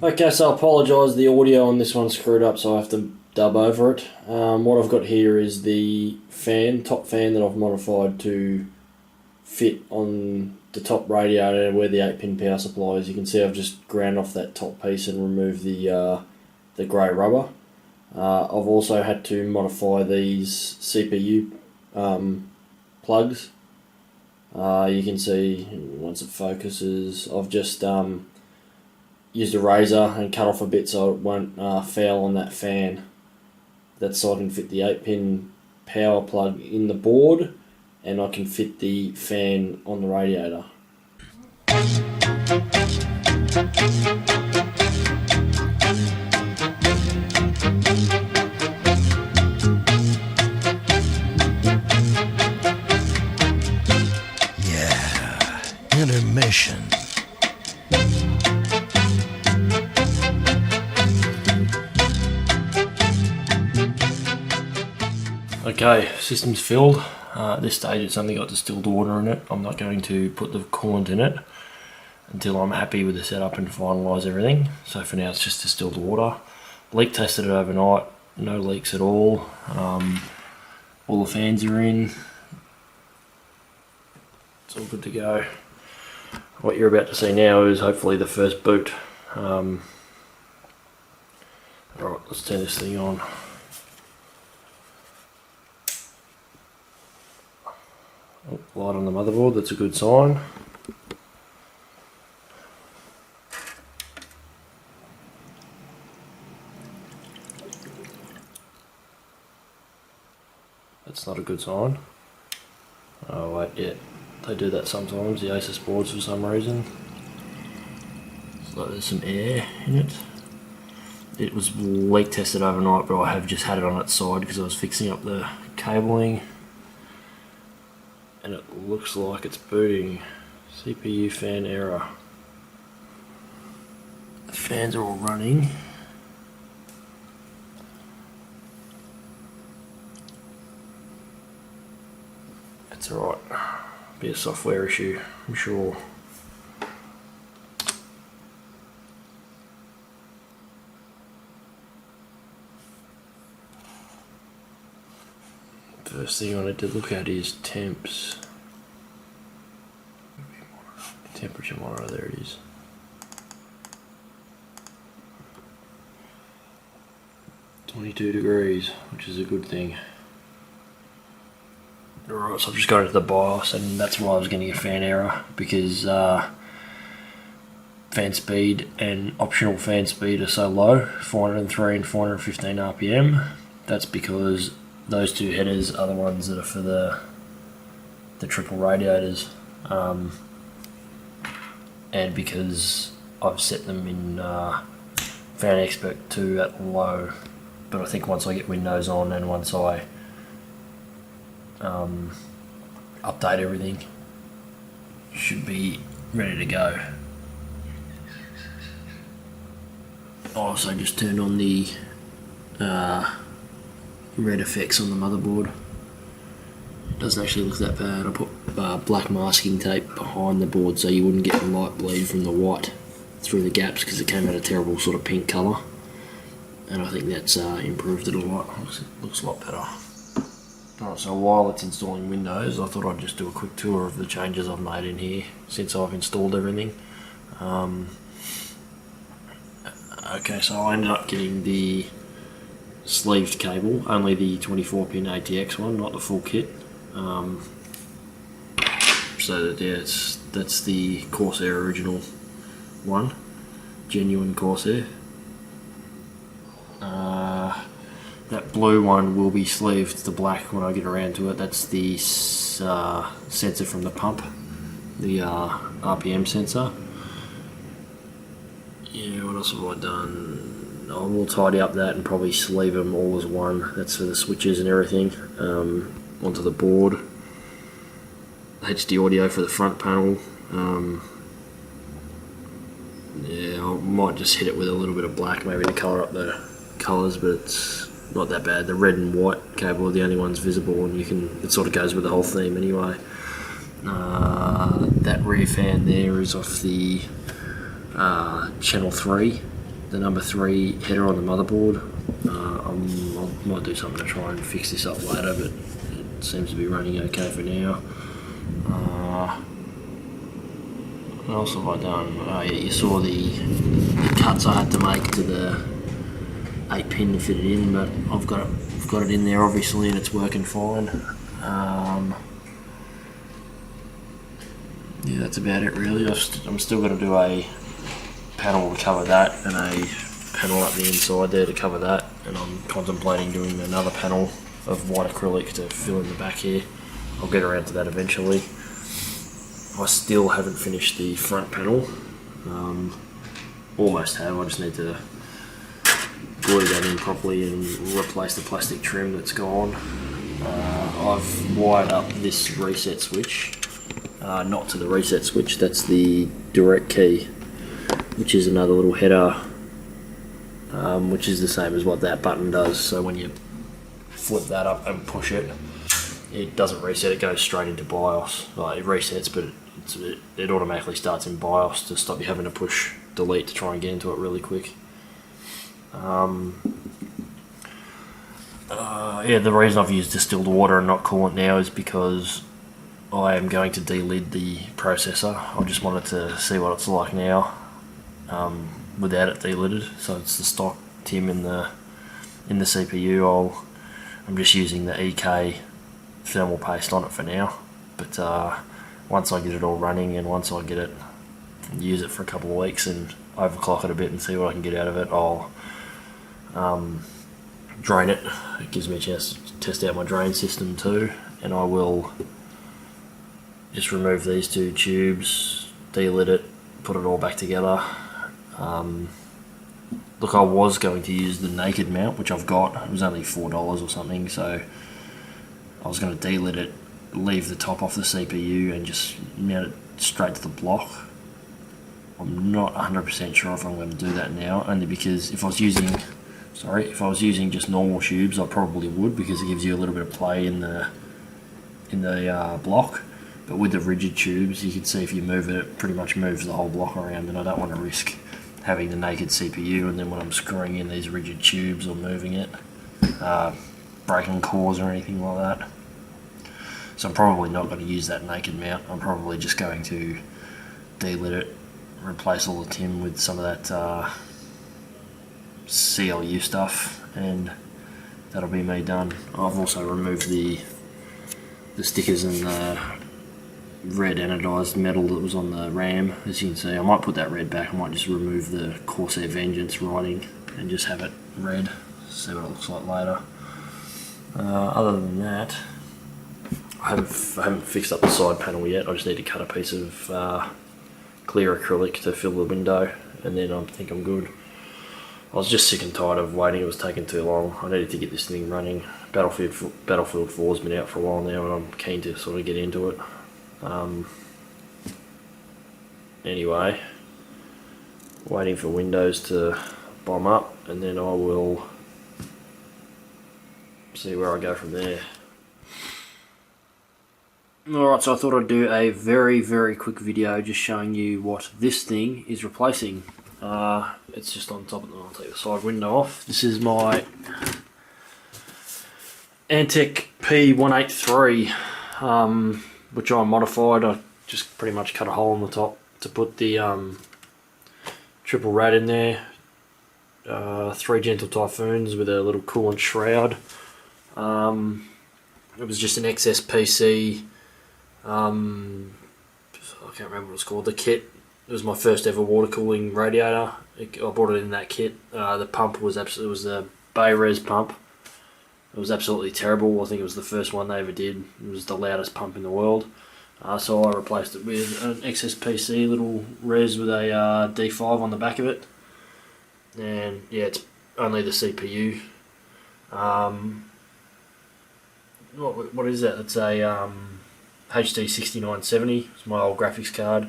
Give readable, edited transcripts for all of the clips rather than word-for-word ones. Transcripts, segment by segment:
Okay, so I apologise, the audio on this one's screwed up, so I have to dub over it. What I've got here is the top fan that I've modified to fit on the top radiator where the 8-pin power supply is. You can see I've just ground off that top piece and removed the grey rubber. I've also had to modify these CPU plugs. You can see once it focuses, I've just used a razor and cut off a bit so it won't foul on that fan. That's so I can fit the 8-pin power plug in the board and I can fit the fan on the radiator. Yeah, intermission. Okay, system's filled. At this stage it's only got distilled water in it. I'm not going to put the coolant in it until I'm happy with the setup and finalise everything. So for now it's just distilled water. Leak tested it overnight, no leaks at all. All the fans are in. It's all good to go. What you're about to see now is hopefully the first boot. Alright, let's turn this thing on. Light on the motherboard, that's a good sign. That's not a good sign. Oh wait, yeah, they do that sometimes, the Asus boards for some reason. So there's some air in it. It was leak tested overnight, but I have just had it on its side because I was fixing up the cabling. And it looks like it's booting. CPU fan error. The fans are all running. That's alright. Be a software issue, I'm sure. First thing I need to look at is temps. Temperature monitor, there it is. .22 degrees, which is a good thing. Alright, so I've just got into the BIOS and that's why I was getting a fan error, because fan speed and optional fan speed are so low, 403 and 415 RPM. That's because those two headers are the ones that are for the triple radiators, and because I've set them in Fan Expert 2 at low, but I think once I get Windows on and once I update everything, should be ready to go. I also just turned on the red effects on the motherboard. It doesn't actually look that bad. I put black masking tape behind the board so you wouldn't get the light bleed from the white through the gaps, because it came out a terrible sort of pink colour, and I think that's improved it a lot. Looks a lot better. Alright, so while it's installing Windows, I thought I'd just do a quick tour of the changes I've made in here since I've installed everything. Okay, so I ended up getting the sleeved cable, only the 24-pin ATX one, not the full kit. So yeah, that's the Corsair original one, genuine Corsair. That blue one will be sleeved to black when I get around to it. That's the sensor from the pump, the RPM sensor. Yeah, what else have I done? I will tidy up that and probably sleeve them all as one. That's for the switches and everything, onto the board. HD audio for the front panel. Yeah, I might just hit it with a little bit of black maybe to colour up the colours, but it's not that bad. The red and white cable are the only ones visible, and it sort of goes with the whole theme anyway. That rear fan there is off the channel 3 the number 3 header on the motherboard. I might do something to try and fix this up later, but it seems to be running okay for now. What else have I done? Oh yeah, you saw the cuts I had to make to the 8-pin to fit it in, but I've got it in there obviously, and it's working fine. Yeah, that's about it really. I'm still going to do a panel to cover that, and a panel up the inside there to cover that, and I'm contemplating doing another panel of white acrylic to fill in the back here. I'll get around to that eventually. I still haven't finished the front panel. Almost have. I just need to glue that in properly and replace the plastic trim that's gone. I've wired up this reset switch, not to the reset switch, that's the direct key, which is another little header, which is the same as what that button does. So when you flip that up and push it, it doesn't reset, it goes straight into BIOS. It resets, but it automatically starts in BIOS to stop you having to push delete to try and get into it really quick. Yeah, the reason I've used distilled water and not coolant now is because I am going to delid the processor. I just wanted to see what it's like now without it delidded. So it's the stock TIM in the CPU. I'm just using the EK thermal paste on it for now. But once I get it all running, and once I get it, use it for a couple of weeks and overclock it a bit and see what I can get out of it, I'll drain it. It gives me a chance to test out my drain system too, and I will just remove these 2 tubes, delid it, put it all back together. Look, I was going to use the naked mount, which I've got. It was only $4 or something, so I was going to delid it, leave the top off the CPU and just mount it straight to the block. I'm not 100% sure if I'm going to do that now, only because if I was using just normal tubes, I probably would, because it gives you a little bit of play in the block. But with the rigid tubes, you can see if you move it, it pretty much moves the whole block around, and I don't want to risk having the naked CPU and then when I'm screwing in these rigid tubes or moving it, breaking cores or anything like that. So I'm probably not going to use that naked mount. I'm probably just going to delid it, replace all the TIM with some of that CLU stuff, and that'll be me done. I've also removed the stickers and the red anodized metal that was on the RAM. As you can see, I might put that red back. I might just remove the Corsair Vengeance writing and just have it red, see what it looks like later. Other than that, I haven't fixed up the side panel yet. I just need to cut a piece of clear acrylic to fill the window, and then I think I'm good. I was just sick and tired of waiting. It was taking too long. I needed to get this thing running. Battlefield 4 has been out for a while now, and I'm keen to sort of get into it. Anyway, waiting for Windows to bomb up, and then I will see where I go from there. Alright, so I thought I'd do a very, very quick video just showing you what this thing is replacing. It's just on top of I'll take the side window off. This is my Antec P183, which I modified. I just pretty much cut a hole in the top to put the triple rad in there. 3 Gentle Typhoons with a little coolant shroud. It was just an XS PC. I can't remember what it's called. The kit. It was my first ever water cooling radiator. I bought it in that kit. The pump was it was a Bay-Res pump. It was absolutely terrible. I think it was the first one they ever did. It was the loudest pump in the world. So I replaced it with an XSPC little res with a D5 on the back of it. And yeah, it's only the CPU. What is that? It's a HD 6970. It's my old graphics card.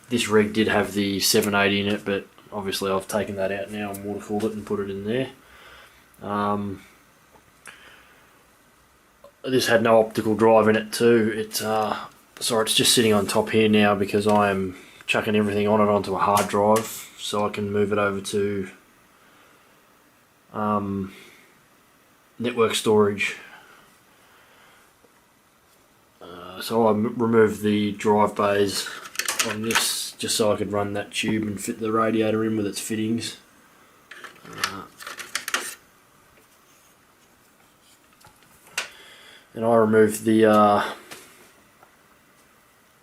This rig did have the 780 in it, but obviously I've taken that out now and water cooled it and put it in there. This had no optical drive in it too. It's just sitting on top here now because I am chucking everything on it onto a hard drive so I can move it over to network storage. So I removed the drive bays on this just so I could run that tube and fit the radiator in with its fittings. And I removed the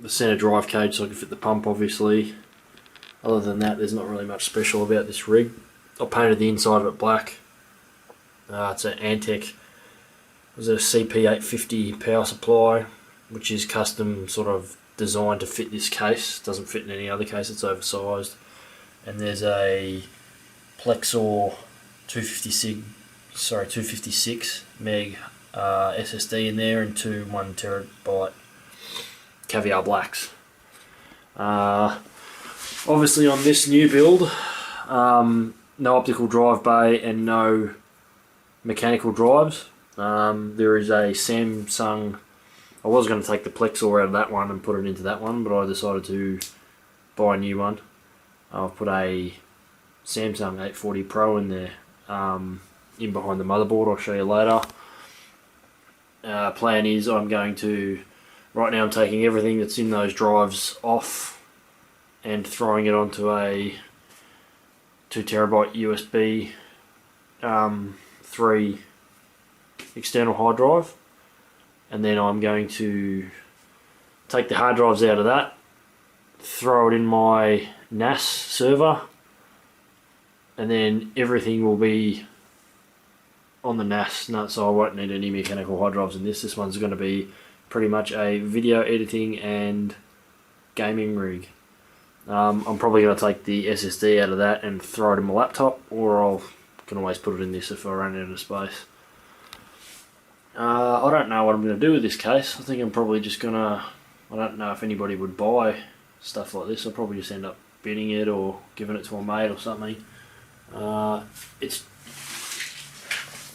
centre drive cage so I could fit the pump, obviously. Other than that, there's not really much special about this rig. I painted the inside of it black. It's an Antec. It was a CP850 power supply, which is custom sort of designed to fit this case. Doesn't fit in any other case, it's oversized. And there's a Plexor 256 meg SSD in there, and two 1 terabyte caviar blacks. Obviously on this new build, no optical drive bay and no mechanical drives. There is a Samsung. I was going to take the Plexor out of that one and put it into that one, but I decided to buy a new one. I've put a Samsung 840 Pro in there, in behind the motherboard. I'll show you later. Plan is right now I'm taking everything that's in those drives off and throwing it onto a 2 terabyte USB 3 external hard drive, and then I'm going to take the hard drives out of that, throw it in my NAS server, and then everything will be on the NAS, so I won't need any mechanical hard drives in this. This one's going to be pretty much a video editing and gaming rig. I'm probably going to take the SSD out of that and throw it in my laptop, or I can always put it in this if I run out of space. I don't know what I'm going to do with this case. I think I'm probably just going to... I don't know if anybody would buy stuff like this. I'll probably just end up binning it or giving it to a mate or something. It's...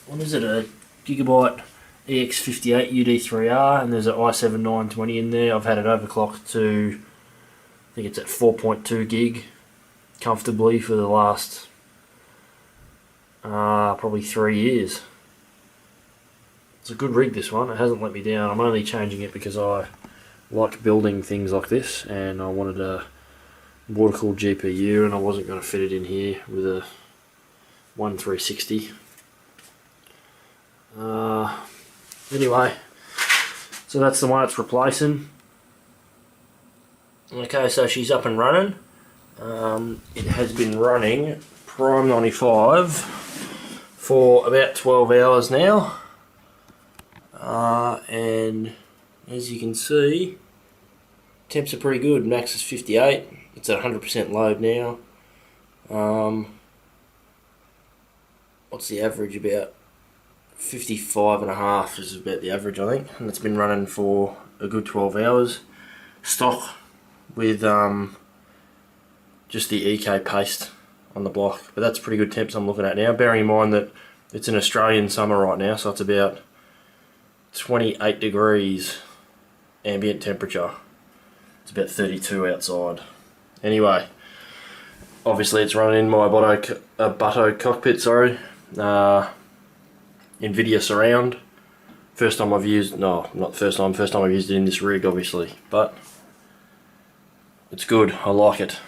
what is it? A Gigabyte EX58 UD3R, and there's an i7 920 in there. I've had it overclocked to... I think it's at 4.2 gig comfortably for the last probably 3 years. It's a good rig, this one. It hasn't let me down. I'm only changing it because I like building things like this, and I wanted a water-cooled GPU, and I wasn't going to fit it in here with a 1360. Anyway, so that's the one it's replacing. Okay, so she's up and running. It has been running Prime 95 for about 12 hours now. And as you can see, temps are pretty good. Max is 58. It's at 100% load now. What's the average? About 55.5 is about the average, I think. And it's been running for a good 12 hours. Stock with just the EK paste on the block. But that's pretty good temps I'm looking at now, bearing in mind that it's an Australian summer right now, so it's about 28 degrees ambient temperature. It's about 32 outside. Anyway, obviously it's running in my Butto cockpit, sorry. NVIDIA Surround. First time I've used, no, not first time I've used it in this rig, obviously, but it's good, I like it.